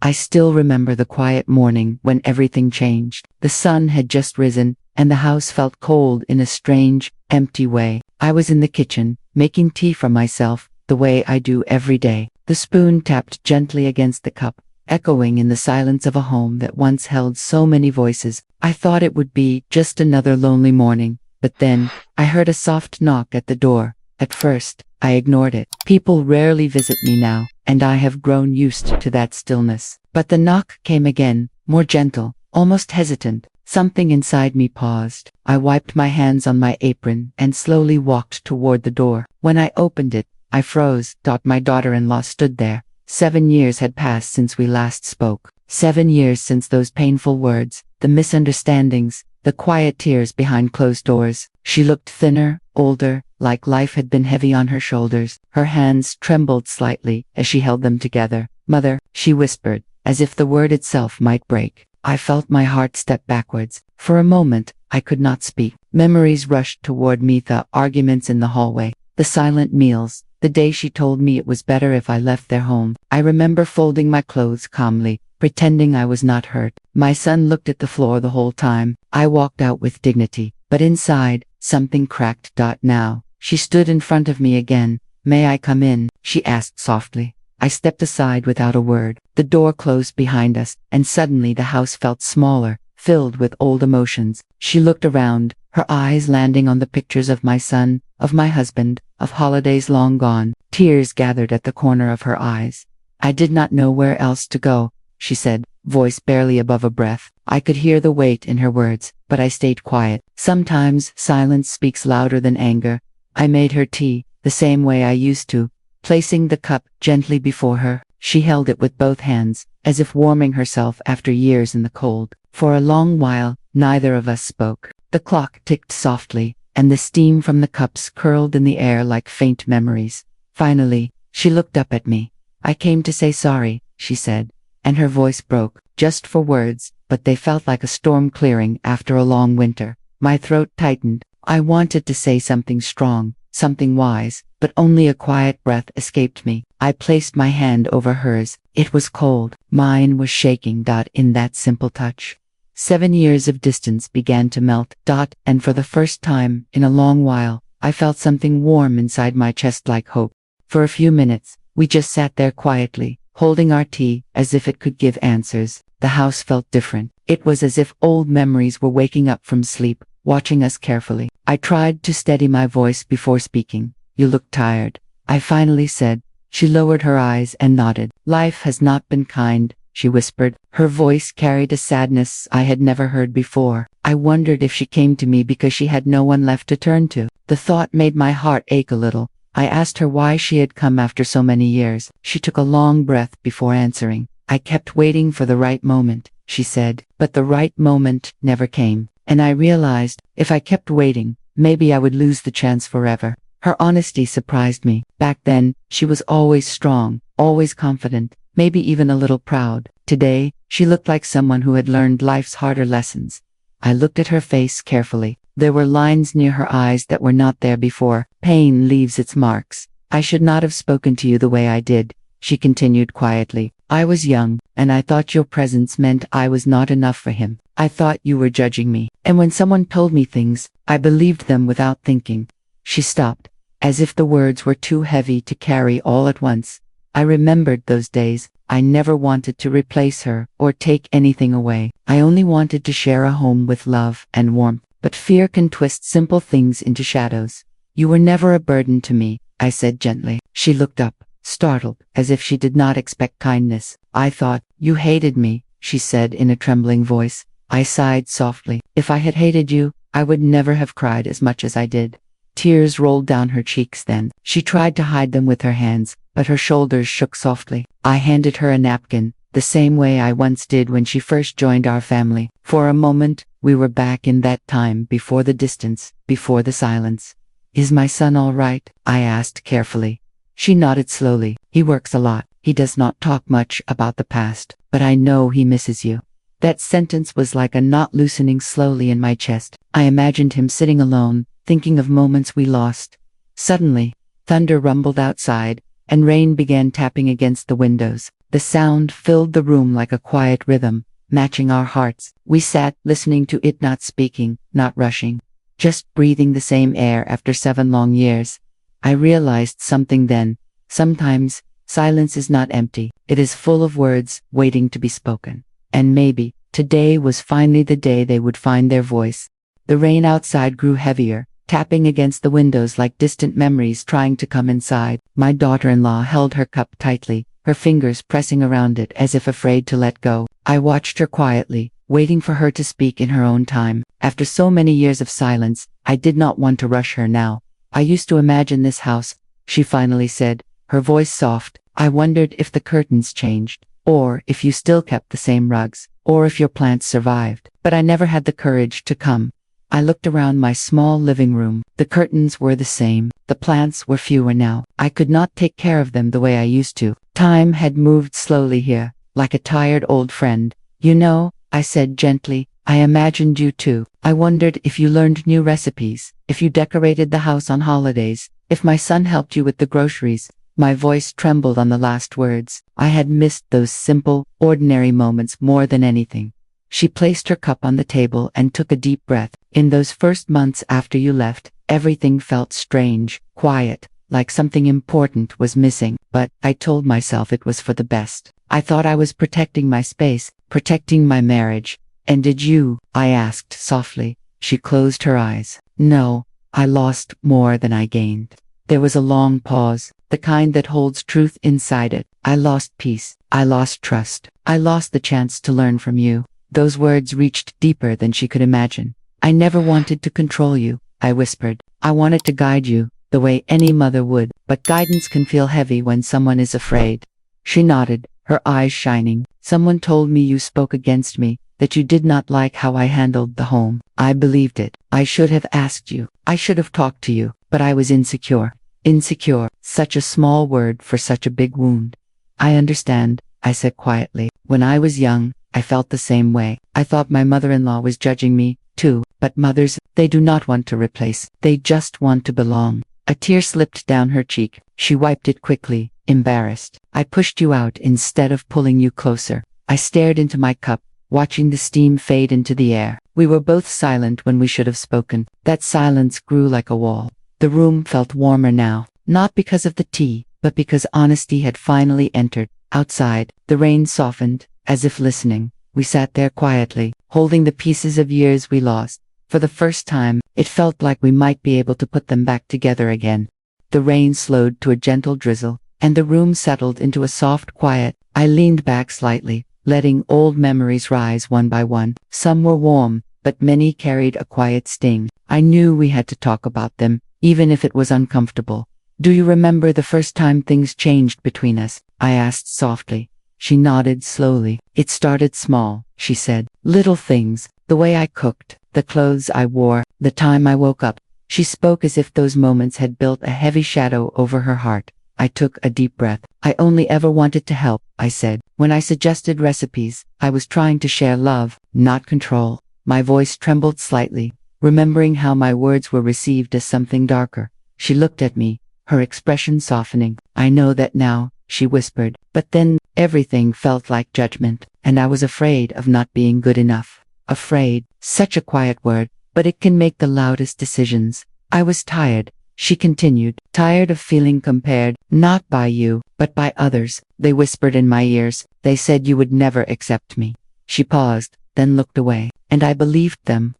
I still remember the quiet morning when everything changed. The sun had just risen, and the house felt cold in a strange, empty way. I was in the kitchen, making tea for myself, the way I do every day. The spoon tapped gently against the cup, echoing in the silence of a home that once held so many voices. I thought it would be just another lonely morning, but then, I heard a soft knock at the door. At first, I ignored it. People rarely visit me now, and I have grown used to that stillness. But the knock came again, more gentle, almost hesitant. Something inside me paused. I wiped my hands on my apron and slowly walked toward the door. When I opened it, I froze. My daughter-in-law stood there. 7 years had passed since we last spoke. 7 years since those painful words, the misunderstandings, the quiet tears behind closed doors. She looked thinner, older, like life had been heavy on her shoulders. Her hands trembled slightly as she held them together. "Mother," she whispered, as if the word itself might break. I felt my heart step backwards. For a moment, I could not speak. Memories rushed toward me, the arguments in the hallway, the silent meals, the day she told me it was better if I left their home. I remember folding my clothes calmly, pretending I was not hurt. My son looked at the floor the whole time. I walked out with dignity, but inside, something cracked. Now, she stood in front of me again. "May I come in?" she asked softly. I stepped aside without a word. The door closed behind us, and suddenly the house felt smaller, filled with old emotions. She looked around, her eyes landing on the pictures of my son, of my husband, of holidays long gone. Tears gathered at the corner of her eyes. "I did not know where else to go," she said, voice barely above a breath. I could hear the weight in her words, but I stayed quiet. Sometimes silence speaks louder than anger. I made her tea, the same way I used to, placing the cup gently before her. She held it with both hands, as if warming herself after years in the cold. For a long while, neither of us spoke. The clock ticked softly, and the steam from the cups curled in the air like faint memories. Finally, she looked up at me. "I came to say sorry," she said, and her voice broke, just for words, but they felt like a storm clearing after a long winter. My throat tightened. I wanted to say something strong, something wise, but only a quiet breath escaped me. I placed my hand over hers. It was cold. Mine was shaking. In that simple touch, 7 years of distance began to melt. And for the first time in a long while, I felt something warm inside my chest, like hope. For a few minutes, we just sat there quietly, holding our tea as if it could give answers. The house felt different. It was as if old memories were waking up from sleep, watching us carefully. I tried to steady my voice before speaking. "You look tired," I finally said. She lowered her eyes and nodded. "Life has not been kind," she whispered. Her voice carried a sadness I had never heard before. I wondered if she came to me because she had no one left to turn to. The thought made my heart ache a little. I asked her why she had come after so many years. She took a long breath before answering. "I kept waiting for the right moment," she said, "but the right moment never came. And I realized, if I kept waiting, maybe I would lose the chance forever." Her honesty surprised me. Back then, she was always strong, always confident, maybe even a little proud. Today, she looked like someone who had learned life's harder lessons. I looked at her face carefully. There were lines near her eyes that were not there before. "Pain leaves its marks. I should not have spoken to you the way I did," she continued quietly. "I was young, and I thought your presence meant I was not enough for him. I thought you were judging me. And when someone told me things, I believed them without thinking." She stopped, as if the words were too heavy to carry all at once. I remembered those days. I never wanted to replace her or take anything away. I only wanted to share a home with love and warmth. But fear can twist simple things into shadows. "You were never a burden to me," I said gently. She looked up, startled, as if she did not expect kindness. "I thought you hated me," she said in a trembling voice. I sighed softly. "If I had hated you, I would never have cried as much as I did." Tears rolled down her cheeks then. She tried to hide them with her hands, but her shoulders shook softly. I handed her a napkin, the same way I once did when she first joined our family. For a moment, we were back in that time before the distance, before the silence. "Is my son all right?" I asked carefully. She nodded slowly. "He works a lot. He does not talk much about the past, but I know he misses you." That sentence was like a knot loosening slowly in my chest. I imagined him sitting alone, thinking of moments we lost. Suddenly, thunder rumbled outside, and rain began tapping against the windows. The sound filled the room like a quiet rhythm, matching our hearts. We sat, listening to it, not speaking, not rushing, just breathing the same air. After 7 long years, I realized something then. Sometimes, silence is not empty. It is full of words, waiting to be spoken. And maybe, today was finally the day they would find their voice. The rain outside grew heavier, tapping against the windows like distant memories trying to come inside. My daughter-in-law held her cup tightly, her fingers pressing around it as if afraid to let go. I watched her quietly, waiting for her to speak in her own time. After so many years of silence, I did not want to rush her now. "I used to imagine this house," she finally said, her voice soft. "I wondered if the curtains changed, or if you still kept the same rugs, or if your plants survived. But I never had the courage to come." I looked around my small living room. The curtains were the same. The plants were fewer now. I could not take care of them the way I used to. Time had moved slowly here, like a tired old friend. "You know," I said gently, "I imagined you too. I wondered if you learned new recipes, if you decorated the house on holidays, if my son helped you with the groceries." My voice trembled on the last words. I had missed those simple, ordinary moments more than anything. She placed her cup on the table and took a deep breath. "In those first months after you left, everything felt strange, quiet, like something important was missing. But I told myself it was for the best. I thought I was protecting my space, protecting my marriage." "And did you?" I asked softly. She closed her eyes. "No, I lost more than I gained." There was a long pause, the kind that holds truth inside it. "I lost peace. I lost trust. I lost the chance to learn from you." Those words reached deeper than she could imagine. "I never wanted to control you," I whispered. "I wanted to guide you, the way any mother would. But guidance can feel heavy when someone is afraid." She nodded, her eyes shining. "Someone told me you spoke against me, that you did not like how I handled the home. I believed it. I should have asked you. I should have talked to you, but I was insecure." Insecure, such a small word for such a big wound. "I understand," I said quietly. "When I was young, I felt the same way. I thought my mother-in-law was judging me, too. But mothers, they do not want to replace. They just want to belong." A tear slipped down her cheek. She wiped it quickly, embarrassed. "I pushed you out instead of pulling you closer." I stared into my cup, watching the steam fade into the air. We were both silent when we should have spoken. That silence grew like a wall. The room felt warmer now, not because of the tea, but because honesty had finally entered. Outside, the rain softened, as if listening. We sat there quietly, holding the pieces of years we lost. For the first time, it felt like we might be able to put them back together again. The rain slowed to a gentle drizzle, and the room settled into a soft quiet. I leaned back slightly, letting old memories rise one by one. Some were warm, but many carried a quiet sting. I knew we had to talk about them, even if it was uncomfortable. "Do you remember the first time things changed between us?" I asked softly. She nodded slowly. "It started small," she said. "Little things, the way I cooked, the clothes I wore, the time I woke up." She spoke as if those moments had built a heavy shadow over her heart. I took a deep breath. "I only ever wanted to help," I said. "When I suggested recipes, I was trying to share love, not control." My voice trembled slightly, remembering how my words were received as something darker. She looked at me, her expression softening. "I know that now," she whispered. "But then, everything felt like judgment, and I was afraid of not being good enough." Afraid, such a quiet word, but it can make the loudest decisions. "I was tired," she continued, "tired of feeling compared, not by you, but by others. They whispered in my ears. They said you would never accept me." She paused, then looked away, and I believed them.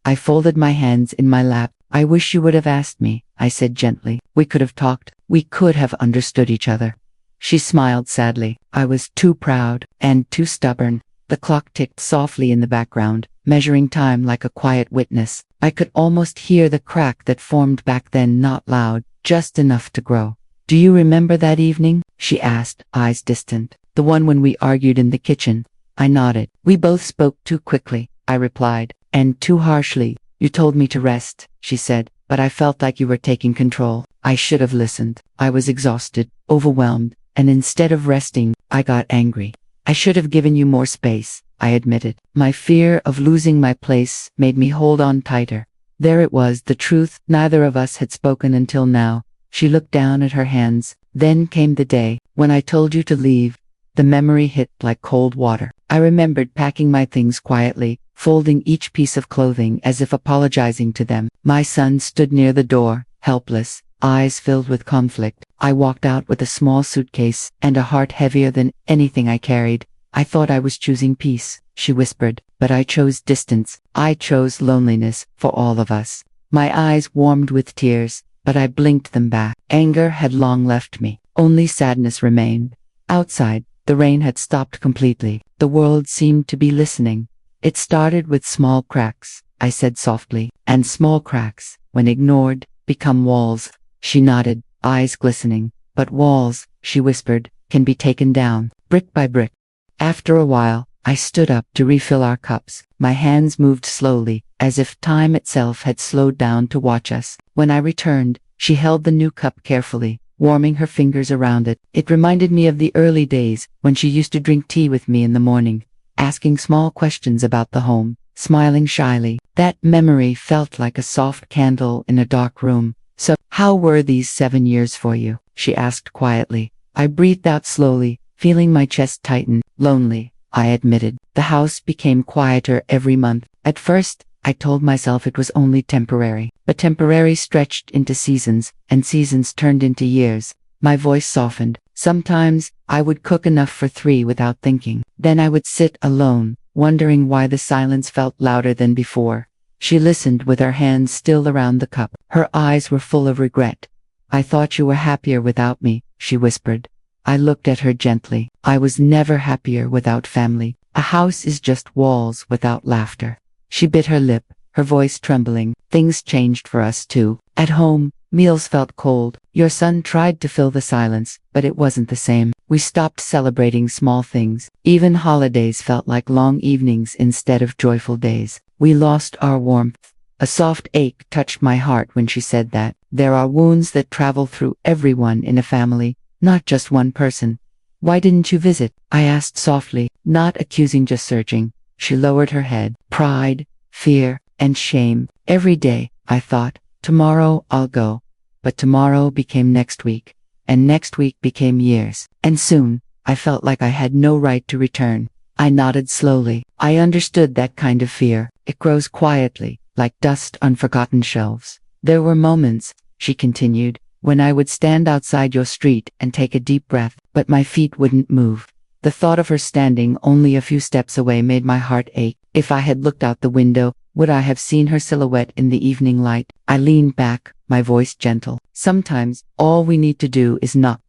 I folded my hands in my lap. "I wish you would have asked me," I said gently. "We could have talked. We could have understood each other." She smiled sadly. "I was too proud, and too stubborn." The clock ticked softly in the background, measuring time like a quiet witness. I could almost hear the crack that formed back then, not loud, just enough to grow. "Do you remember that evening?" she asked, eyes distant. "The one when we argued in the kitchen?" I nodded. "We both spoke too quickly," I replied, "and too harshly." "You told me to rest," she said, "but I felt like you were taking control." I should have listened. I was exhausted, overwhelmed, and instead of resting, I got angry. "I should have given you more space," I admitted. My fear of losing my place made me hold on tighter. There it was, the truth. Neither of us had spoken until now. She looked down at her hands. "Then came the day when I told you to leave. The memory hit like cold water. I remembered packing my things quietly, folding each piece of clothing as if apologizing to them. My son stood near the door, helpless, eyes filled with conflict. I walked out with a small suitcase and a heart heavier than anything I carried. I thought I was choosing peace, she whispered, but I chose distance. I chose loneliness for all of us. My eyes warmed with tears, but I blinked them back. Anger had long left me. Only sadness remained. Outside, the rain had stopped completely. The world seemed to be listening. It started with small cracks, I said softly, and small cracks, when ignored, become walls. She nodded, eyes glistening. But walls, she whispered, can be taken down, brick by brick. After a while, I stood up to refill our cups. My hands moved slowly, as if time itself had slowed down to watch us. When I returned, she held the new cup carefully, warming her fingers around it. It reminded me of the early days, when she used to drink tea with me in the morning, asking small questions about the home, smiling shyly. That memory felt like a soft candle in a dark room. So, how were these 7 years for you? She asked quietly. I breathed out slowly, feeling my chest tighten. Lonely, I admitted. The house became quieter every month. At first, I told myself it was only temporary. But temporary stretched into seasons, and seasons turned into years. My voice softened. Sometimes, I would cook enough for 3 without thinking. Then I would sit alone, wondering why the silence felt louder than before. She listened with her hands still around the cup. Her eyes were full of regret. I thought you were happier without me, she whispered. I looked at her gently. I was never happier without family. A house is just walls without laughter. She bit her lip, her voice trembling. Things changed for us too. At home, meals felt cold. Your son tried to fill the silence, but it wasn't the same. We stopped celebrating small things. Even holidays felt like long evenings instead of joyful days. We lost our warmth. A soft ache touched my heart when she said that. There are wounds that travel through everyone in a family, not just one person. Why didn't you visit? I asked softly, not accusing, just searching. She lowered her head. Pride, fear, and shame. Every day, I thought, tomorrow I'll go. But tomorrow became next week, and next week became years. And soon, I felt like I had no right to return. I nodded slowly. I understood that kind of fear. It grows quietly, like dust on forgotten shelves. There were moments, she continued, when I would stand outside your street and take a deep breath, but my feet wouldn't move. The thought of her standing only a few steps away made my heart ache. If I had looked out the window, would I have seen her silhouette in the evening light? I leaned back, my voice gentle. Sometimes, all we need to do is knock.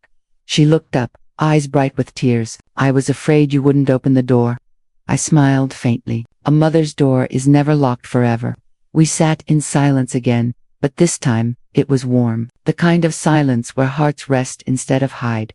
She looked up, eyes bright with tears. I was afraid you wouldn't open the door. I smiled faintly. A mother's door is never locked forever. We sat in silence again, but this time, it was warm. The kind of silence where hearts rest instead of hide.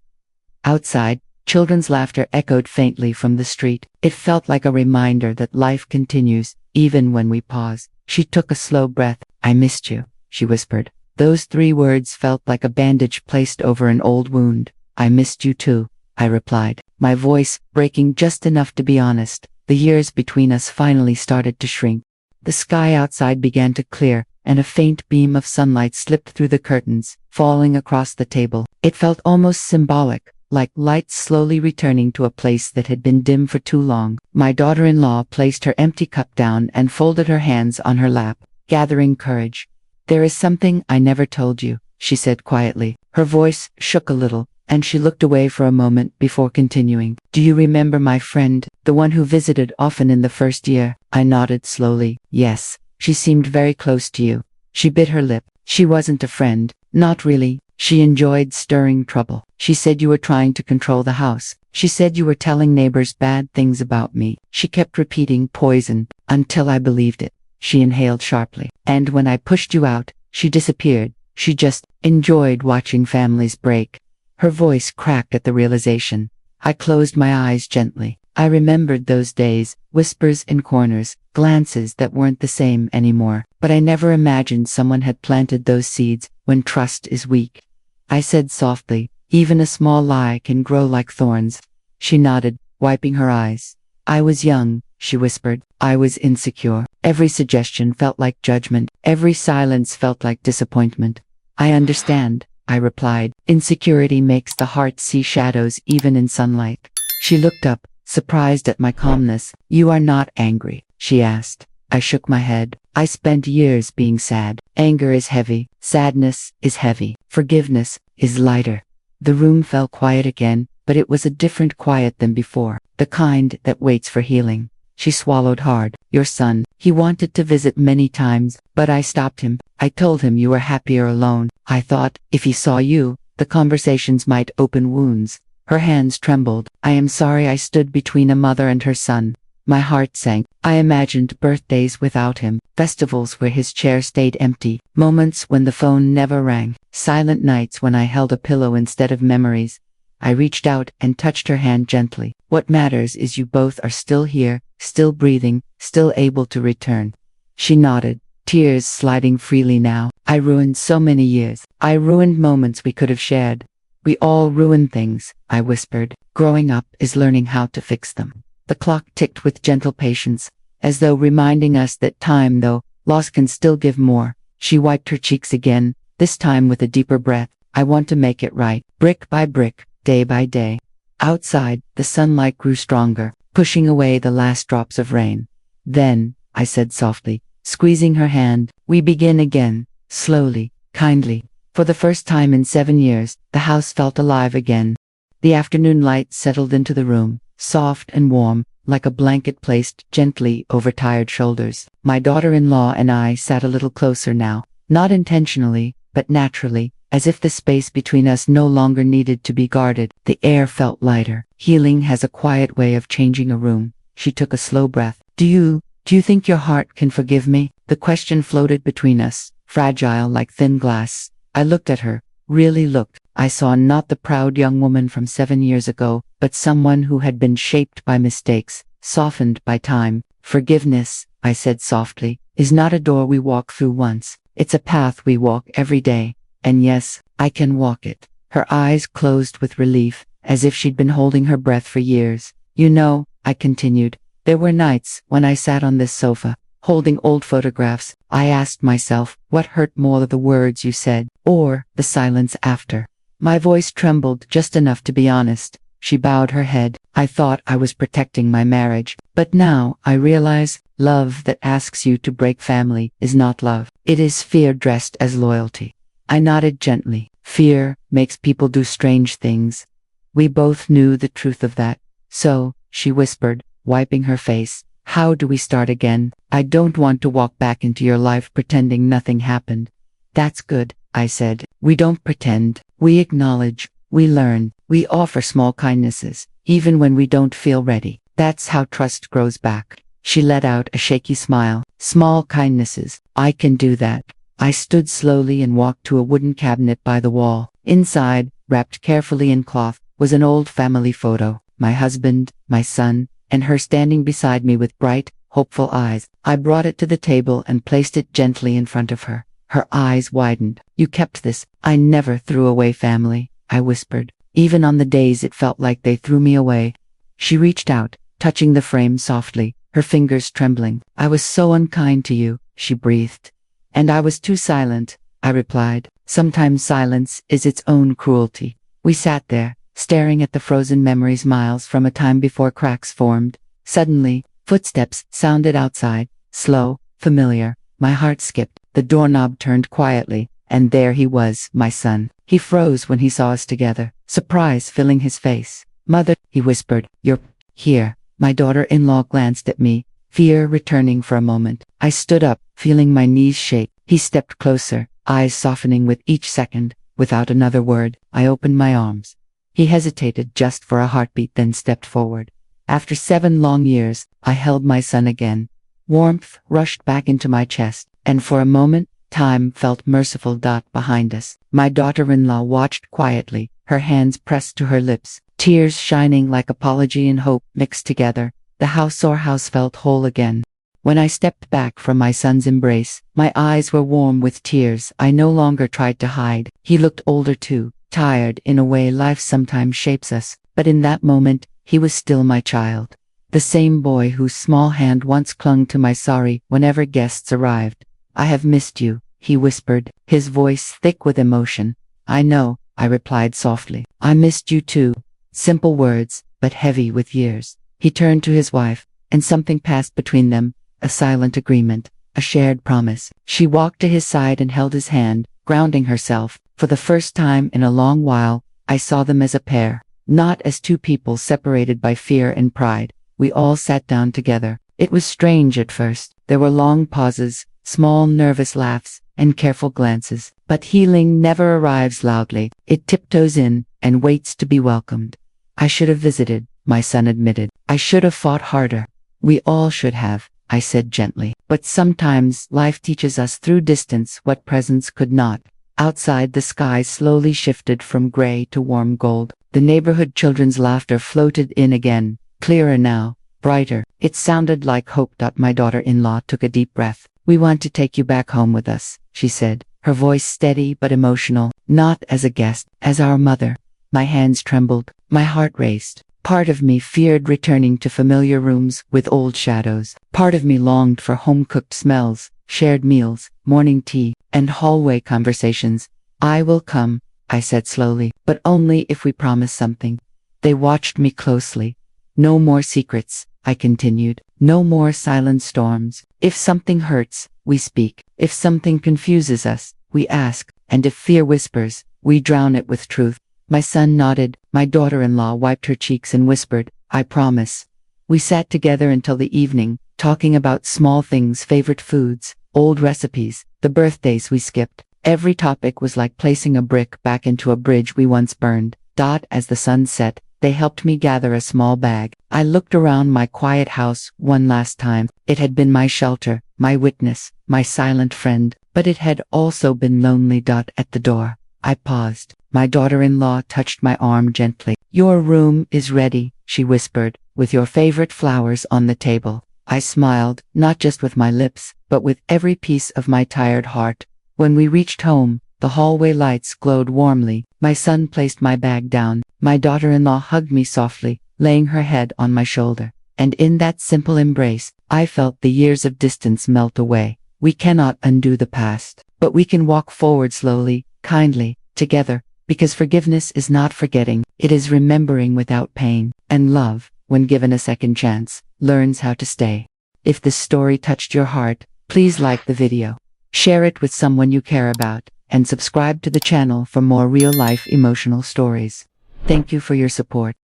Outside, children's laughter echoed faintly from the street. It felt like a reminder that life continues, even when we pause. She took a slow breath. I missed you, she whispered. Those 3 words felt like a bandage placed over an old wound. I missed you too, I replied, my voice breaking just enough to be honest. The years between us finally started to shrink. The sky outside began to clear, and a faint beam of sunlight slipped through the curtains, falling across the table. It felt almost symbolic, like light slowly returning to a place that had been dim for too long. My daughter-in-law placed her empty cup down and folded her hands on her lap, gathering courage. There is something I never told you, she said quietly. Her voice shook a little, and she looked away for a moment before continuing. Do you remember my friend, the one who visited often in the first year? I nodded slowly. Yes, she seemed very close to you. She bit her lip. She wasn't a friend, not really. She enjoyed stirring trouble. She said you were trying to control the house. She said you were telling neighbors bad things about me. She kept repeating poison, until I believed it. She inhaled sharply. And when I pushed you out, she disappeared. She just enjoyed watching families break. Her voice cracked at the realization. I closed my eyes gently. I remembered those days, whispers in corners, glances that weren't the same anymore. But I never imagined someone had planted those seeds when trust is weak. I said softly, even a small lie can grow like thorns. She nodded, wiping her eyes. I was young, she whispered. I was insecure. Every suggestion felt like judgment. Every silence felt like disappointment. I understand, I replied. Insecurity makes the heart see shadows even in sunlight. She looked up, surprised at my calmness. "You are not angry?" she asked. I shook my head. "I spent years being sad. Anger is heavy. Sadness is heavy. Forgiveness is lighter." The room fell quiet again, but it was a different quiet than before, the kind that waits for healing. She swallowed hard. "Your son, he wanted to visit many times, but I stopped him. I told him you were happier alone. I thought, if he saw you, the conversations might open wounds." Her hands trembled. "I am sorry I stood between a mother and her son." My heart sank. I imagined birthdays without him, festivals where his chair stayed empty, moments when the phone never rang, silent nights when I held a pillow instead of memories. I reached out and touched her hand gently. "What matters is you both are still here, still breathing, still able to return." She nodded, tears sliding freely now. "I ruined so many years. I ruined moments we could have shared." "We all ruin things," I whispered. "Growing up is learning how to fix them." The clock ticked with gentle patience, as though reminding us that time, though loss, can still give more. She wiped her cheeks again, this time with a deeper breath. "I want to make it right, brick by brick, day by day." Outside, the sunlight grew stronger, pushing away the last drops of rain. "Then," I said softly, squeezing her hand, "we begin again, slowly, kindly." For the first time in 7 years, the house felt alive again. The afternoon light settled into the room, soft and warm, like a blanket placed gently over tired shoulders. My daughter-in-law and I sat a little closer now, not intentionally, but naturally, as if the space between us no longer needed to be guarded. The air felt lighter. Healing has a quiet way of changing a room. She took a slow breath. Do you think your heart can forgive me?" The question floated between us, fragile like thin glass. I looked at her, really looked. I saw not the proud young woman from 7 years ago, but someone who had been shaped by mistakes, softened by time. "Forgiveness," I said softly, "is not a door we walk through once. It's a path we walk every day. And yes, I can walk it." Her eyes closed with relief, as if she'd been holding her breath for years. "You know," I continued, "there were nights when I sat on this sofa, holding old photographs. I asked myself, what hurt more, the words you said, or the silence after?" My voice trembled just enough to be honest. She bowed her head. "I thought I was protecting my marriage, but now I realize love that asks you to break family is not love. It is fear dressed as loyalty." I nodded gently. "Fear makes people do strange things." We both knew the truth of that. "So," she whispered, wiping her face, "how do we start again? I don't want to walk back into your life pretending nothing happened." "That's good," I said. "We don't pretend. We acknowledge. We learn. We offer small kindnesses, even when we don't feel ready. That's how trust grows back." She let out a shaky smile. "Small kindnesses. I can do that." I stood slowly and walked to a wooden cabinet by the wall. Inside, wrapped carefully in cloth, was an old family photo. My husband, my son, and her standing beside me with bright, hopeful eyes. I brought it to the table and placed it gently in front of her. Her eyes widened. "You kept this." "I never threw away family," I whispered, "even on the days it felt like they threw me away." She reached out, touching the frame softly, her fingers trembling. "I was so unkind to you," she breathed. "And I was too silent," I replied. "Sometimes silence is its own cruelty." We sat there, staring at the frozen memories miles from a time before cracks formed. Suddenly, footsteps sounded outside, slow, familiar. My heart skipped. The doorknob turned quietly, and there he was, my son. He froze when he saw us together, surprise filling his face. "Mother," he whispered, "you're here." My daughter-in-law glanced at me, fear returning for a moment. I stood up, feeling my knees shake. He stepped closer, eyes softening with each second. Without another word, I opened my arms. He hesitated just for a heartbeat, then stepped forward. After 7 long years, I held my son again. Warmth rushed back into my chest, and for a moment, time felt merciful. Behind us, my daughter-in-law watched quietly, her hands pressed to her lips, tears shining like apology and hope mixed together. The house felt whole again. When I stepped back from my son's embrace, my eyes were warm with tears I no longer tried to hide. He looked older too, tired in a way life sometimes shapes us, but in that moment, he was still my child. The same boy whose small hand once clung to my sorry whenever guests arrived. "I have missed you," he whispered, his voice thick with emotion. "I know," I replied softly. "I missed you too." Simple words, but heavy with years. He turned to his wife, and something passed between them, a silent agreement, a shared promise. She walked to his side and held his hand, grounding herself. For the first time in a long while, I saw them as a pair, not as two people separated by fear and pride. We all sat down together. It was strange at first. There were long pauses, small nervous laughs, and careful glances. But healing never arrives loudly. It tiptoes in and waits to be welcomed. I should have visited, my son admitted. I should have fought harder. We all should have, I said gently. But sometimes life teaches us through distance what presence could not. Outside, the sky slowly shifted from gray to warm gold. The neighborhood children's laughter floated in again, clearer now, brighter. It sounded like hope. My daughter-in-law took a deep breath. We want to take you back home with us, she said, her voice steady but emotional. Not as a guest, as our mother. My hands trembled, my heart raced. Part of me feared returning to familiar rooms with old shadows. Part of me longed for home-cooked smells, shared meals, morning tea, and hallway conversations. I will come, I said slowly, but only if we promise something. They watched me closely. No more secrets, I continued. No more silent storms. If something hurts, we speak. If something confuses us, we ask. And if fear whispers, we drown it with truth. My son nodded. My daughter-in-law wiped her cheeks and whispered, I promise. We sat together until the evening, talking about small things, favorite foods, old recipes, the birthdays we skipped. Every topic was like placing a brick back into a bridge we once burned. As the sun set, they helped me gather a small bag. I looked around my quiet house one last time. It had been my shelter, my witness, my silent friend, but it had also been lonely. At the door, I paused. My daughter-in-law touched my arm gently. Your room is ready, she whispered, with your favorite flowers on the table. I smiled, not just with my lips, but with every piece of my tired heart. When we reached home, the hallway lights glowed warmly. My son placed my bag down. My daughter-in-law hugged me softly, laying her head on my shoulder. And in that simple embrace, I felt the years of distance melt away. We cannot undo the past, but we can walk forward slowly, kindly, together, because forgiveness is not forgetting, it is remembering without pain. And love, when given a second chance, learns how to stay. If this story touched your heart, please like the video, share it with someone you care about, and subscribe to the channel for more real-life emotional stories. Thank you for your support.